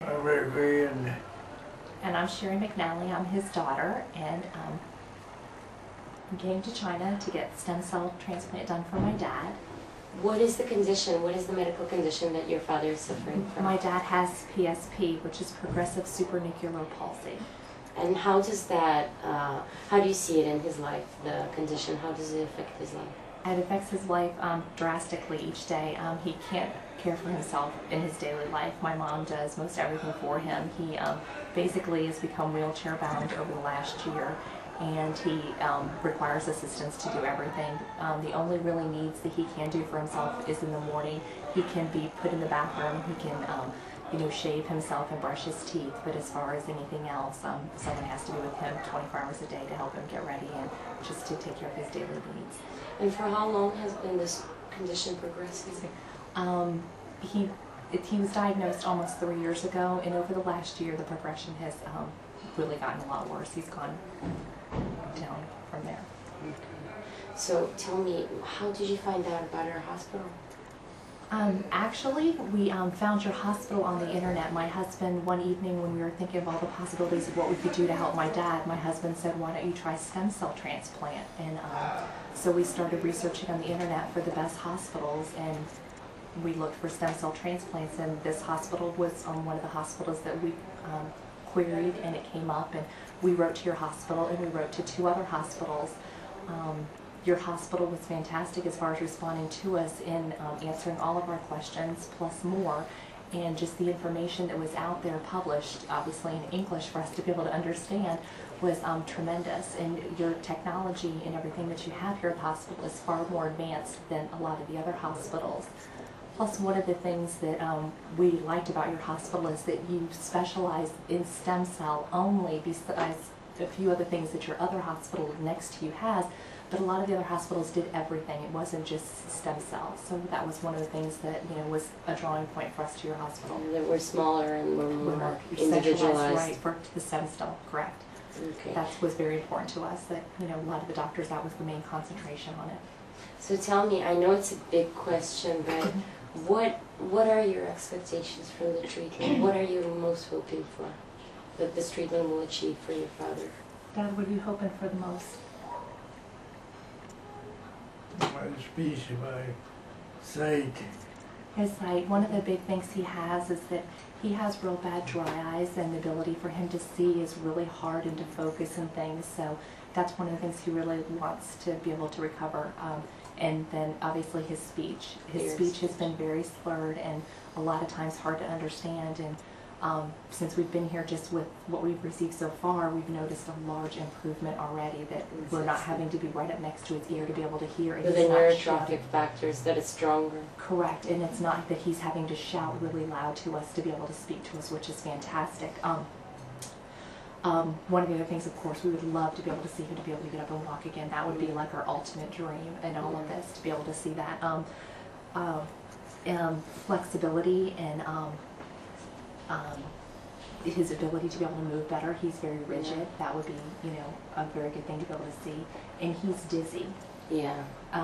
I'm Wiegand. And I'm Sherry McNally. I'm his daughter, and came to China to get stem cell transplant done for my dad. What is the condition? What is the medical condition that your father is suffering from? My dad has PSP, which is progressive supranuclear palsy. And how does that, how do you see it in his life, the condition? How does it affect his life? It affects his life drastically each day. He can't care for himself in his daily life. My mom does most everything for him. He basically has become wheelchair bound over the last year, and he requires assistance to do everything. The only really needs that he can do for himself is in the morning. He can be put in the bathroom. He can shave himself and brush his teeth, but as far as anything else, someone has to be with him 24 hours a day to help him get ready and just to take care of his daily needs. And for how long has been this condition progressing? He was diagnosed almost 3 years ago, and over the last year the progression has really gotten a lot worse. He's gone down from there. So tell me, how did you find out about our hospital? Actually, we found your hospital on the internet. My husband, one evening when we were thinking of all the possibilities of what we could do to help my dad, my husband said, "Why don't you try stem cell transplant?" And so we started researching on the internet for the best hospitals, and we looked for stem cell transplants, and this hospital was one of the hospitals that we queried, and it came up, and we wrote to your hospital, and we wrote to 2 other hospitals. Your hospital was fantastic as far as responding to us in answering all of our questions, plus more, and just the information that was out there published, obviously in English for us to be able to understand, was tremendous. And your technology and everything that you have here at the hospital is far more advanced than a lot of the other hospitals. Plus, one of the things that we liked about your hospital is that you specialize in stem cell only, besides a few other things that your other hospital next to you has. But a lot of the other hospitals did everything. It wasn't just stem cells. So that was one of the things that was a drawing point for us to your hospital. That we're smaller and we're more individualized. Right, for the stem cell, correct. Okay. That was very important to us, that a lot of the doctors, that was the main concentration on it. So tell me, I know it's a big question, but what are your expectations from the treatment? What are you most hoping for that this treatment will achieve for your father? Dad, what are you hoping for the most? My speech, my sight. His sight. One of the big things he has is that he has real bad dry eyes, and the ability for him to see is really hard and to focus and things. So that's one of the things he really wants to be able to recover. And then obviously his speech. His speech has been very slurred and a lot of times hard to understand. And since we've been here, just with what we've received so far, we've noticed a large improvement already, that we're not having to be right up next to his ear to be able to hear. The neurotrophic factors, that it's stronger. Correct, and it's not that he's having to shout really loud to us to be able to speak to us, which is fantastic. One of the other things, of course, we would love to be able to see him to be able to get up and walk again. That would be like our ultimate dream in all of this, to be able to see that. Flexibility and his ability to be able to move better. He's very rigid. That would be, a very good thing to be able to see. And he's dizzy. Yeah.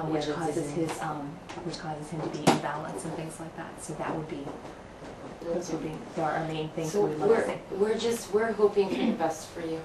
Which causes him to be imbalanced and things like that. So that would be, those would be our main things. So we love to see. we're hoping for the best for you.